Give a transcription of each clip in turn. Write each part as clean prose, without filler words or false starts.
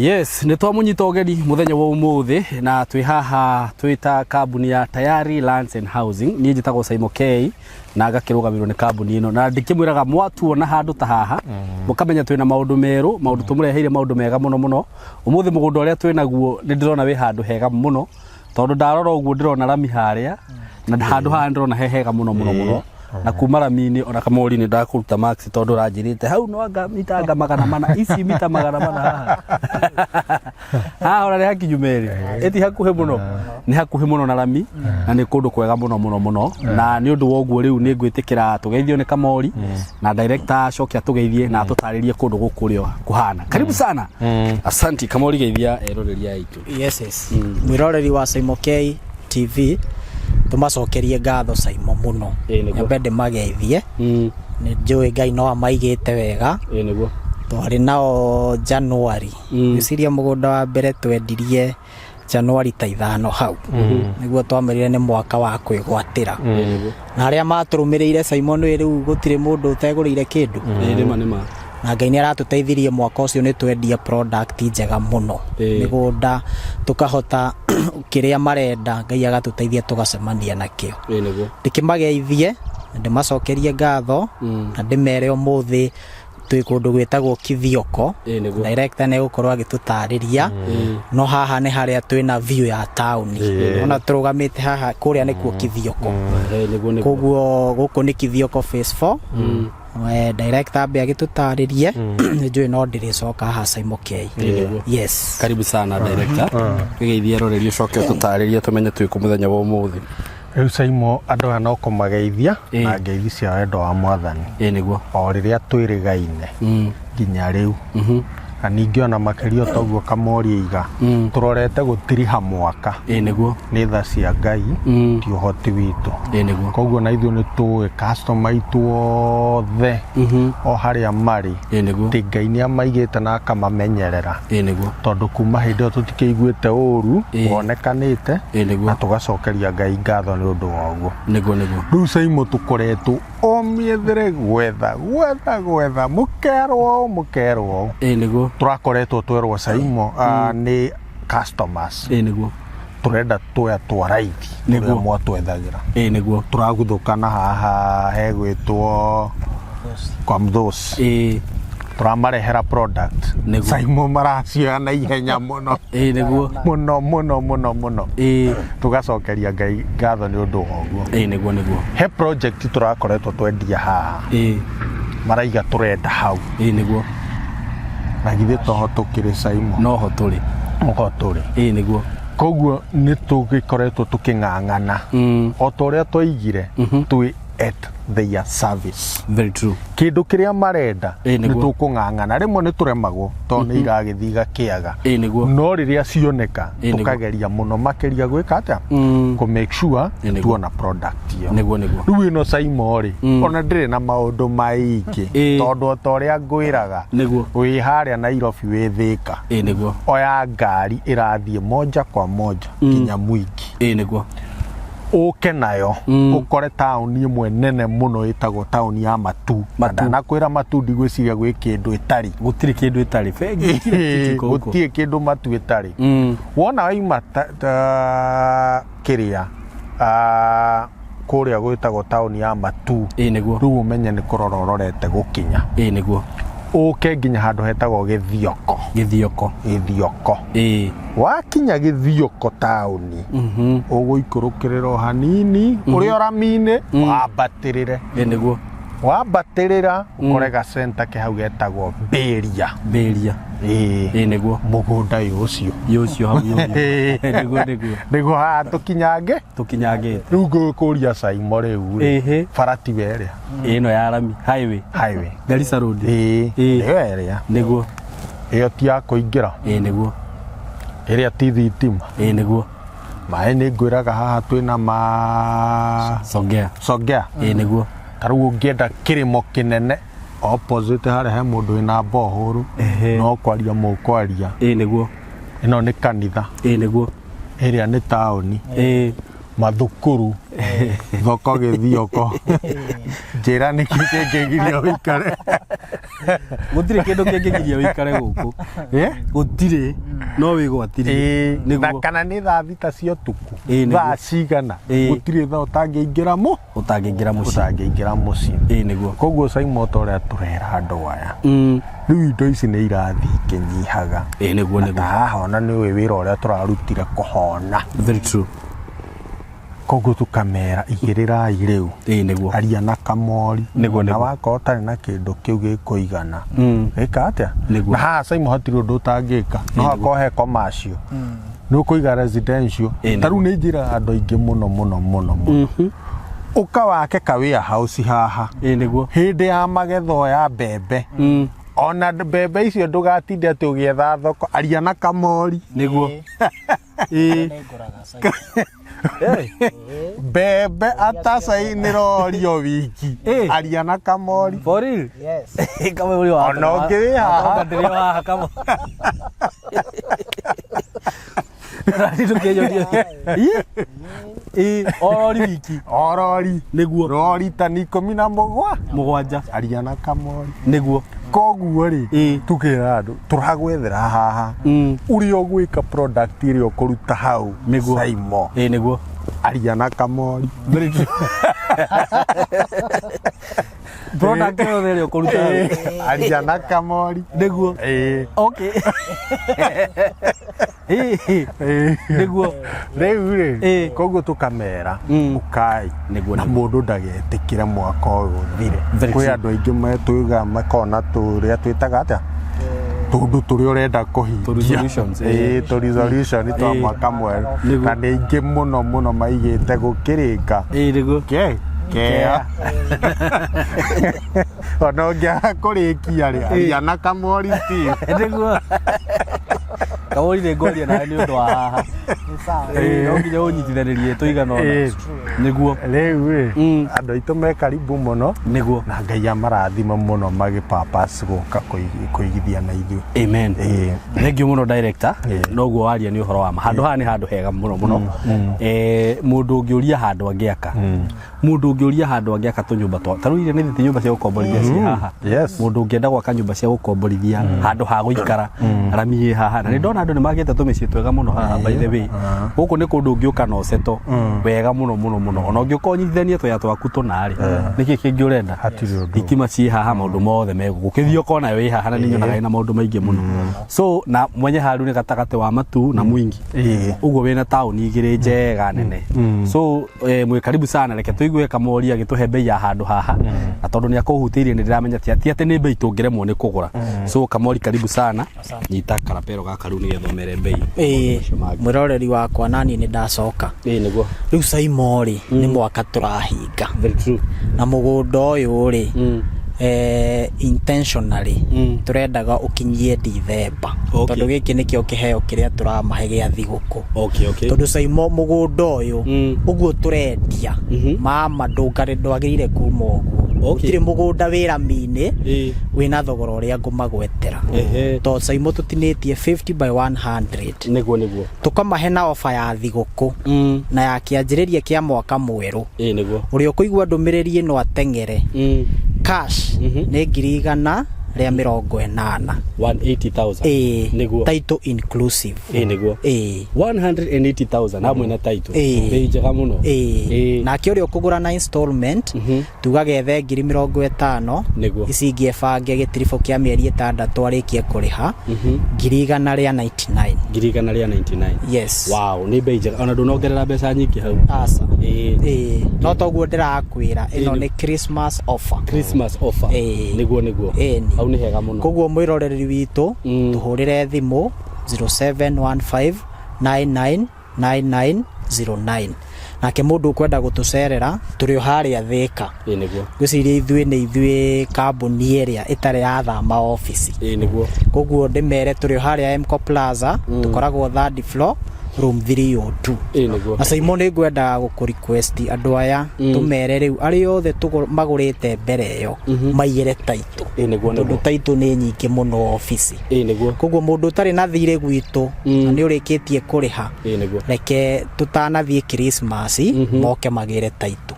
Yes, nĩ twamunyita ũgeni mũthenya wa ũmũthĩ na twĩ haha twĩta kambuni ya Tayari Lands and Housing. Niĩ njĩtagwo Simon K na ngakĩrũgamĩrĩrwo nĩ kambuni ĩno, na ndĩkĩmwĩraga mwatuona handũ ta haha mũkamenya twĩna maũndũ merũ, maũndũ tũmũreheire maũndũ mega mũno mũno. Ũmũthĩ mũgũnda ũrĩa twĩnaguo nĩ ndĩrona wĩ handũ hega mũno, tondũ ndarora ũguo ndĩrona rami harĩa na handũ haha ndĩrona hega mũno mũno. Na kuma rami-inĩ ona kamori nĩ ndakũruta max tondũ ranjĩrĩte hau no anga mita 400 ici mita 400 haha haha ona nĩ hakinyu merĩ eti hakuhĩ mũno, nĩ hakuhĩ mũno na rami na nĩ kũndũ kwega mũno na nĩ ũndũ wa ũguo rĩu nĩ ngwĩtĩkĩra tũgeithio nĩ Kamori na director acoke atũgeithie na atũtarĩrie kũndũ gũkũ rĩo kuhana. Karibu sana. Asante Kamori, geithia eroreri aitũ. Yes. Mwĩroreri wa Simon K TV tumacokerie ngatho Simon muno. Nyambende mageithie. Nĩ njũĩ Ngai no amaigĩte wega. Nĩguo. Twarĩ nao January. Ngĩciria mũgũnda wa mbere twendirie January ta 5 hau. Nĩguo twamerire nĩ mwaka wa kwĩgwatĩra. Na arĩa matũrũmĩrĩire Simon rĩu gũtirĩ mũndũ ũtegũrĩire kĩndũ. Nĩma. Na Ngai nĩ aratũteithirie mwaka ũcio nĩ twendia product njega mũno. Mĩgũnda tukahota kĩrĩa marenda, Ngai agatũteithia tũgacemania nakĩo. Ndĩkĩmageithie, ndĩmacokerie ngatho na ndĩmere ũmũthĩ twĩ kũndũ gwĩtagwo Kithioko. Director nĩ gũkorwo agĩtũtarĩria no haha nĩ harĩa twĩna view ya town. Ona tũrũgamĩte haha kũrĩa nĩkuo Kithioko. Koguo gũkũ nĩ Kithioko phase 4. Director ambe agĩtũtarĩrie njũĩ no ndĩrĩcoka haha Simon K. Yes. Karibu sana director. Geithia roreri ucoke ũtũtarĩrie tũmenye twĩ kũ mũthenya wa ũmũthĩ. Rĩu Simon andũ aya no kũmageithia na ngeithi cia wendo wa Mwathani. Nĩguo. O rĩrĩa twĩrĩgaine nginya rĩu. Na ningĩ ona makĩria toguo Kamori iga tũrorete gũtiriha mwaka. Nĩguo. Nĩ tha cia Ngai ti ũhoti witũ. Nĩguo. Koguo na ithuĩ nĩ tũĩ customer itũ othe o harĩa marĩ ti Ngai nĩ amaigĩte na akamamenyerera. Nĩguo. Tondũ kuma hĩndĩ ĩyo tũtikĩiguĩte ũru wonekanĩte na tũgacokeria Ngai ngatho nĩ ũndũ wa ũguo. Nĩguo. Rĩu Simon tũkoretwo o mĩethere gwetha mũkerwo. Nĩguo. Tũrakoretwo twerwo Simon nĩ customers. Nĩguo. Turenda twoya twa raithi nĩguo mwatwethagĩra. Nĩguo. Tũraguthũkana haha hegwĩtwo kwa Mthos. Tũramarehera product. Simon maracioya na ihenya mũno. Nĩguo. Mũno. Tũgacokeria Ngai ngatho nĩ ũndũ wa ũguo. Nĩguo. He project tũrakoretwo twendia haha. Maraiga tũrenda hau. Nĩguo. Na githĩ toho tũkĩrĩ Simon. Noho tũrĩ. Nĩguo. Koguo nĩ tũgĩkoretwo tũkĩng'ang'ana. O ta ũrĩa twaigire twĩ at their service. Very true. Kĩndũ kĩrĩa marenda nĩ tũkũng'ang'ana. Rĩmwe nĩ tũremagwo tondũ nĩ iragĩthiĩ gakĩaga. No rĩrĩa cioneka tũkageria mũno makĩria gwĩka atĩa kũ make sure tuona product ĩyo. Rĩu ĩno Simon rĩ ona ndĩrĩ na maũndũ maingĩ tondũ o ta ũrĩa ngwĩraga wĩ harĩa Nairobi wĩ Thĩka. Oya ngari ĩrathiĩ moja kwa moja nginya Mwingi. Ũke nayo ũkore taũni ĩmwe nene mũno ĩtagwo taũni ya Matu. Ndanakwĩra Matu ndigwĩciria gwĩ kĩndũ ĩtarĩ. Gũtirĩ kĩndũ ĩtarĩ. Gũtirĩ kĩndũ Matu ĩtarĩ. Wona waima kĩrĩa kũrĩa gwĩtagwo taũni ya Matu, rĩu ũmenye nĩ kũrora ũrorete gũkinya. Ũke nginya handũ hetagwo Gĩthioko. Wakinya Gĩthioko taũni ũgũikũrũkĩrĩra hanini ũrĩa rami-inĩ wambatĩrĩre. Wambatĩrĩra ũkore ga center ke hau getagwo Bĩria. Nĩguo. Mũgũnda ũcio hau. Nĩguo haha tũkinyangĩte. Rĩu ngũkũria Simon rĩu barati werĩa. Ĩno ya rami highway. Garissa Road. Ĩyo ĩrĩa. Nĩguo. Ĩyo ti ya kũingĩra. Nĩguo. Ĩrĩa ti thitima. Nĩguo. Maĩ nĩ ngwĩraga haha twĩna Songea. Nĩguo. Tarĩu ũngĩenda kĩrĩmo kĩnene opposite harĩa he mũndũ wĩna bohoro no kwaria mũkwaria. Nĩguo. Ĩno nĩ kanitha. Nĩguo. Ĩrĩa nĩ taũni. mathukuru thoko githioko njira niki kingigiria wikare gutire kindu kingigiria wikare guku gutire no wigwatire na kana ni thaa thita cia tuku thaa cigana gutire thaa utangiingira mucii niguo koguo Simon toria turera andu aya riu indo ici ni irathi kinyihaga niguo haha ona ni wira uria turarutire kuhona very true koguo tukamera igirirai riu niguo aria na kamori na wako utari na kindu kiu gikuigana gika atia na haha Simon hatiri undu utangika no akohe commercial ni ukuiga residential taru ni njira andu aingi muno uka wake kawia house haha niguo hindi ya magetho ya mbembe ona mbembe icio ndugatinde ati ugietha thoko aria na kamori niguo mbembe atacainĩrorio wiki aria na kamori for real yes kamori wa ona ũngĩ haha ndio haha kama raditu kejodia orori wiki orori niguo rori tani 17 aria na kamori niguo koguo ri tukira andu turagwethera haha uri ogwika product iri okuruta hau Simon niguo aria na kamori product iri okuruta aria na kamori niguo okay niguo riu ri koguo tukamera ukai na mundu ndagetikire mwaka uyu thire kwi andu aingi metuiga makona turia twitaga atia tundu turia urenda kuhingia resolution twa mwaka mweru na ni aingi muno maigite gukirika niguo kea ona ungiaga kurikia ri aria na kamori niguo kamori ni ngoria na ni undu wa haha no nginya unyitithanirie tuigana ona niguo riu ri andu aitu me karibu muno niguo na Ngai amarathima muno magipurpose guka kuigithia na ithuĩ amen thank you muno director noguo waria ni uhoro wa handu haha ni handu hega muno mundu ungiuria handu angiaka mundu ungiuria handu angiaka tunyumba twa taruire ni thiti nyumba cia gukomborithia ci haha mundu ungienda gwaka nyumba cia gukomborithia handu ha guikara aramie haha na ni ndona andu ni magite tumicii twega muno haha by the way guku ni kundu ungiuka no seto wega muno ona ungiuka unyithania twa twaku tunari niki kingi urenda itima ci haha maundu mothe megukithio kona wi haha na ninyonaga ina maundu maingi muno so na mwenye haru ni gatagate wa matu na mwingi uguo wina town igiri njega nene so mwe karibu sana reke tuigue kamori agituhe bei ya handu haha na tondu ni akuhutirie ni ndiramenya ti ati ni bei tungiremwo ni kugura so kamori karibu sana nyita karapero gaka riu ni gethomere bei mwiroreri wakwa nani ni ndacoka niguo riu Simon ni mwaka turahinga very true na mugunda uyu ri intentionally turendaga ukinyie December tondu giki nikio kiheo kiria turamahe gia thiguku tondu Simon mugunda uyu uguo turendia mama ndwagirire kuma uguo utire mugunda wira mini wina thogora uria ngumagwetera to Simon tutinitie 50 by 100 niguo tukamahe na offer ya thiguku na ya kianjiriria kia mwaka mweru niguo uria kuigua ndumiriri ino atengere cash ni 180,000 180,000 niguo title inclusive niguo 180,000 hamwe na title bei njega muno na kio rio kugura na installment tugagethe 50,000 niguo icingie bange gitirifo kia mieri 6 arikie kuriha 199 yes wow ni bei njega ona ndunongerera mbeca nyingi hau asa no toguo ndirakwira ino ni Christmas offer niguo au ni hega muno koguo mwiroreri witu tuhurire thimu 0715999909 nake mundu kwenda gutucerera turi haria Thika niguo gwiciria ithuĩ kambuni ĩrĩa itarĩ yathama office niguo koguo ndimere turi haria Mco Plaza tukoragwo 3rd floor room 302 na Simon ngwenda guku request andu aya tumere riu ari othe magurite mbere yo maigire taito tondu taito ni nyingi muno office koguo mundu utari na thire gwitu ni urikitie kuriha reke tutanathie Christmas moke magire taito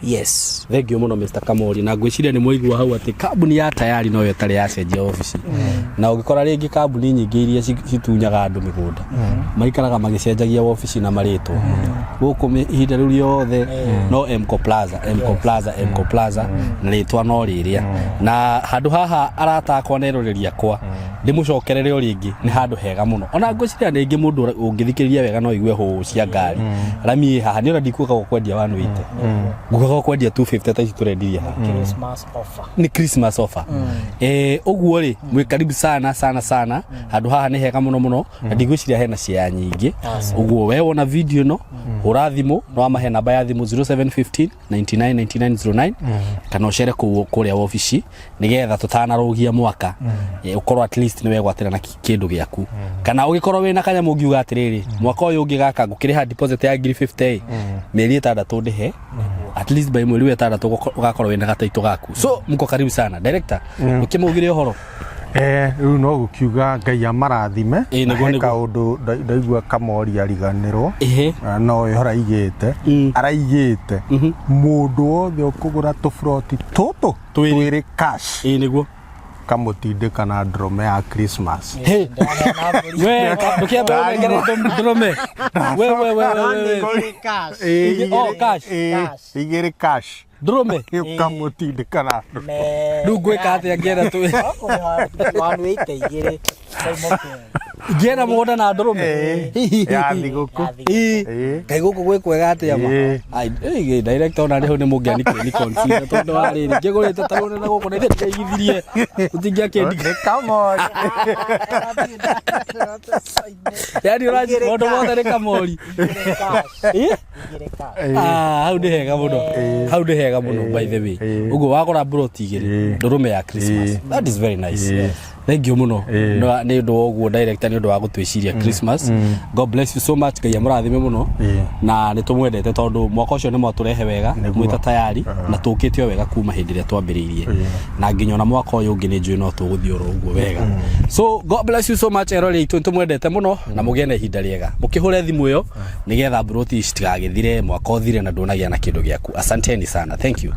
yes thank you muno Mr. Kamori na ngwiciria ni muigua hau ati kambuni ya tayari no yo tari yacenjia office na ungikora ringi kambuni nyingi iria citunyaga andu migunda maikaraga magicenjagia office na maritwa guku ihinda riu riothe no Mco Plaza na ritwa no riria na handu haha arata akwa neroreria kwa ndimucokerere ringi ni handu hega muno ona ngwiciria ringi mundu ungithikiriria wega no igue ho cia ngari rami haha ni ndikuka gukwendia 180 guka kwendia 250 ta turendiria ni Christmas offer uguo ri mwi karibu sana handu haha ni hega muno na ndigwiciria hena cia nyingi uguo we wona video no urathimo no amahe namba ya thimu 0715 999909 kana ucere kuria office nigetha tutanarugia mwaka ukorwo at least niwe gwatira na kindu giaku kana ugikorwo wina kanya mugiuga atiriri mwaka uyu ungigaka ngukiriha deposit ya 50 meri 6 ndihe at least by mweri 6 ugakorwo wina gataito gaku so mko karibu sana director ukimugire uhoro riu no gukiuga Ngai amarathime eka undu ndaigua Kamori ariganirwo no yo araigite mundu wothe ukugura tufroti tutu twiri cash niguo kamutindika na drome ya Christmas we ukiamba ngere drome we cash igere cash drome kamutindika na ndugwe kate ngera tu wanu ite igere ngera muda na drome ya thiguku kai guku gwe kwega ate ama ai director na riho ni mungiani ni consider tondu ari ngigurite tarone na guku nithe ndigithirie utingia kendi Kamori yani uraji modo mothe ni Kamori hau ni hega muno by the way ugo wakora broti igiri ndurume ya Christmas that is very nice thank you muno no ni ndo oguo director ni ndo wa gutwiciria Christmas God bless you so much Ngai amurathime muno na ni tumwendete tondu mwaka ucio ni mwaturehe wega mwita tayari na tukitio wega kuma hindi ria twambiriirie na nginya na mwaka uyu ungi ni njui no tuguthio ro uguo wega so God bless you so much erori itu tumwendete muno na mugene ihinda riega mukihure thimu iyo nigetha broti citigagithire mwaka uthire na ndonagia na kindu giaku asanteni sana thank you